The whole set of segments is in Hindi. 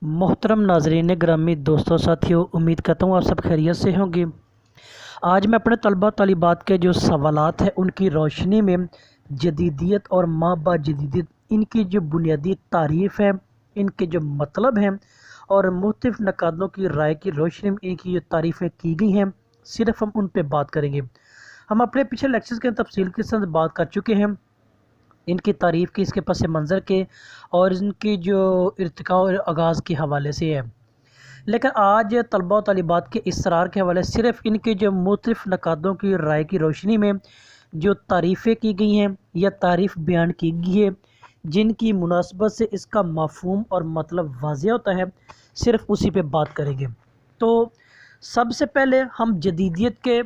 मोहतरम नाजरीन ग्रामी दोस्तों साथियों, उम्मीद करता हूँ आप सब खैरियत से होंगे। आज मैं अपने तलबा तालिबात के जो सवालात हैं उनकी रोशनी में जदीदियत और माँ बा जदीदियत, इनकी जो बुनियादी तारीफ़ है, इनके जो मतलब हैं और मुख्तलिफ़ नकादों की राय की रोशनी में इनकी जो तारीफ़ें की गई हैं, सिर्फ़ हम उन पर बात करेंगे। हम अपने पिछले लेक्चर्स के तफसील के साथ बात कर चुके हैं इनकी तारीफ़ की, इसके पस मंज़र के और इनकी जो इर्तिका और आगाज़ के हवाले से है। लेकिन आज तलबा व तालिबात के इसरार के हवाले सिर्फ़ इनके जो मुख्तलिफ़ नकादों की राय की रोशनी में जो तारीफ़ें की गई हैं या तारीफ़ बयान की गई है, जिनकी मुनासबत से इसका मफ़हूम और मतलब वाज़ेह होता है, सिर्फ़ उसी पे बात करेंगे। तो सबसे पहले हम जदीदियत के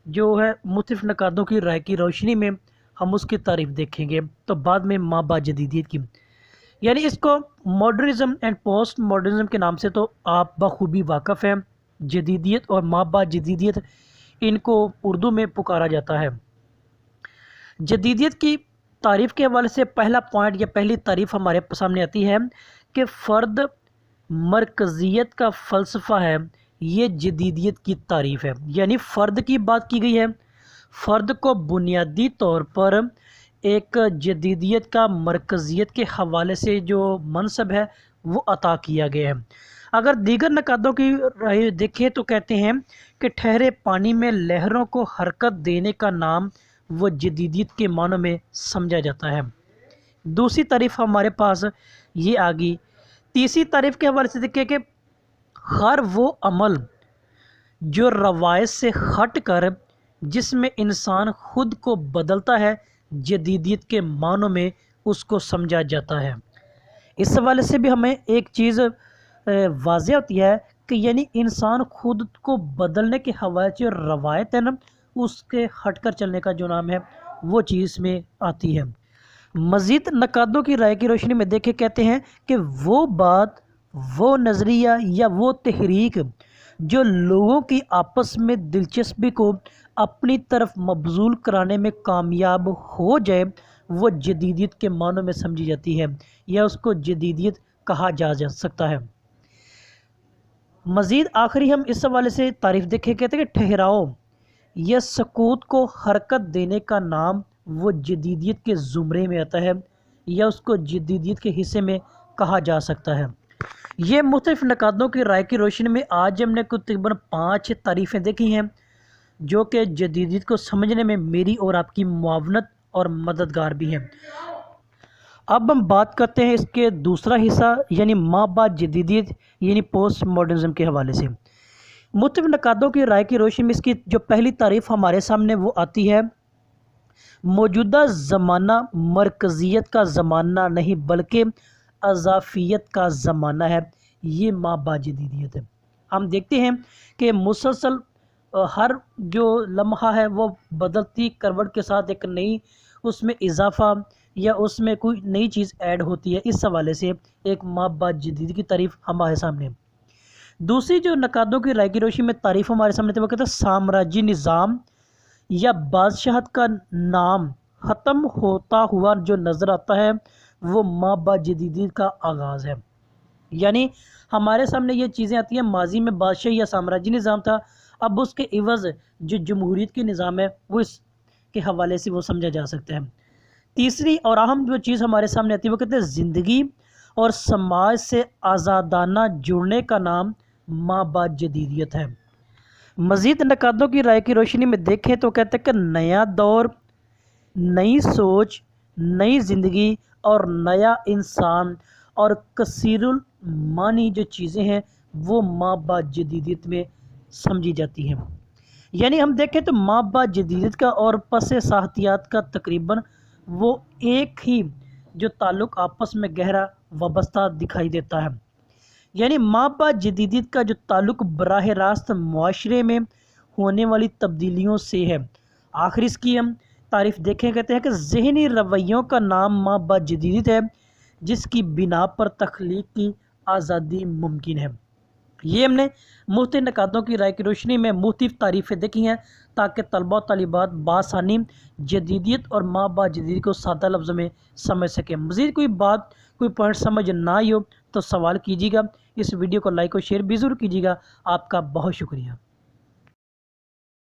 जो है मुख्तलिफ़ नकादों की राय की रोशनी में हम उसकी तारीफ़ देखेंगे, तो बाद में माँ बा जदीदियत की, यानी इसको मॉडर्निज़म एंड पोस्ट मॉडर्निज़म के नाम से तो आप बखूबी वाक़फ़ हैं। जदीदियत और माँ बा जदीदियत इनको उर्दू में पुकारा जाता है। जदीदियत की तारीफ़ के हवाले से पहला पॉइंट या पहली तारीफ़ हमारे सामने आती है कि फ़र्द मरकज़ियत का फ़लसफ़ा है, ये जदीदियत की तारीफ़ है। यानी फ़र्द की बात की गई है, फ़र्द को बुनियादी तौर पर एक जदीदियत का मरकज़ियत के हवाले से जो मनसब है वो अता किया गया है। अगर दीगर नकादों की राय देखें तो कहते हैं कि ठहरे पानी में लहरों को हरकत देने का नाम वो जदीदियत के मानों में समझा जाता है। दूसरी तारीफ़ हमारे पास ये आ गई। तीसरी तारीफ़ के हवाले से देखिए कि हर वो अमल जो रवायत से हट कर जिसमें इंसान खुद को बदलता है, जदीदियत के मानों में उसको समझा जाता है। इस हवाले से भी हमें एक चीज़ वाज़ेह होती है कि यानी इंसान खुद को बदलने के हवाले से जो रवायत है ना, उसके हट कर चलने का जो नाम है वो चीज़ में आती है। मज़ीद नकादों की राय की रोशनी में देखे कहते हैं कि वो बात, वो नज़रिया या वो तहरीक जो लोगों की आपस में दिलचस्पी को अपनी तरफ मबजूल कराने में कामयाब हो जाए, वो जदीदियत के मानों में समझी जाती है या उसको जदीदियत कहा जा सकता है। मज़ीद आखिरी हम इस हवाले से तारीफ़ देखें, कहते हैं कि ठहराव या सकूत को हरकत देने का नाम वो जदीदियत के ज़ुमरे में आता है या उसको जदीदियत के हिस्से में कहा जा सकता है। ये मुख्तलिफ़ नकादों की राय की रोशनी में आज हमने कुछ तकरीबन 5 तारीफ़ें देखी हैं जो कि जदीदियत को समझने में मेरी और आपकी मुआवनत और मददगार भी हैं। अब हम बात करते हैं इसके दूसरा हिस्सा यानी माँ बा जदीदियत यानी पोस्ट मॉडर्निज़म के हवाले से। मुख्तलिफ़ नकादों की राय की रोशनी में इसकी जो पहली तारीफ़ हमारे सामने वो आती है, मौजूदा ज़माना मरकज़ियत का ज़माना नहीं बल्कि अज़ाफ़ियत का ज़माना है। ये माँ बा जदीदियत है। हम देखते हैं कि मुसलसल हर जो लम्हा है वो बदलती करवट के साथ एक नई उसमें इजाफ़ा या उसमें कोई नई चीज़ ऐड होती है। इस हवाले से एक माँ बा जदीद की तारीफ़ हमारे सामने। दूसरी जो नकादों की राय की रोशनी में तारीफ़ हमारे सामने थे वो कहते हैं साम्राज्य निज़ाम या बादशाहत का नाम ख़त्म होता हुआ जो नज़र आता है वो माँ बा जदीदियत का आगाज़ है। यानी हमारे सामने ये चीज़ें आती हैं, माजी में बादशाह या साम्राज्य निज़ाम था, अब उसके इवज़ जो जमहूरियत की निज़ाम है वो इसके हवाले से वो समझा जा सकता है। तीसरी और अहम जो चीज़ हमारे सामने आती है वो कहते हैं ज़िंदगी और समाज से आज़ादाना जुड़ने का नाम माँ बा जदीदियत है। मज़ीद नकादों की राय की रोशनी में देखें तो कहते हैं कि नया दौर, नई सोच, नई ज़िंदगी और नया इंसान और कसीरुल मानी जो चीज़ें हैं वो माँ बा जदीदियत में समझी जाती हैं। यानी हम देखें तो माँ बा जदीदियत का और पस साहतियात का तकरीबन वो एक ही जो ताल्लुक़ आपस में गहरा वाबस्ता दिखाई देता है। यानी माँ बा जदीदियत का जो ताल्लुक़ बराह रास्त मुआशरे में होने वाली तब्दीलियों से है। आखिर इसकी हम तारीफ़ देखें, कहते हैं कि ज़हनी रवैयों का नाम माँ बा जदीदियत है जिसकी बिना पर तख्लीक की आज़ादी मुमकिन है। ये हमने मुख्तलिफ़ नकादों की राय की रोशनी में मुख्तलिफ़ तारीफ़ें देखी हैं ताकि तलबा व तालिबात बासानी जदीदियत और माँ बा जदीदियत को सादा लफ्ज़ में समझ सकें। मज़ीद कोई बात, कोई पॉइंट समझ ना आई हो तो सवाल कीजिएगा, इस वीडियो को लाइक और शेयर भी ज़रूर कीजिएगा। आपका बहुत शुक्रिया।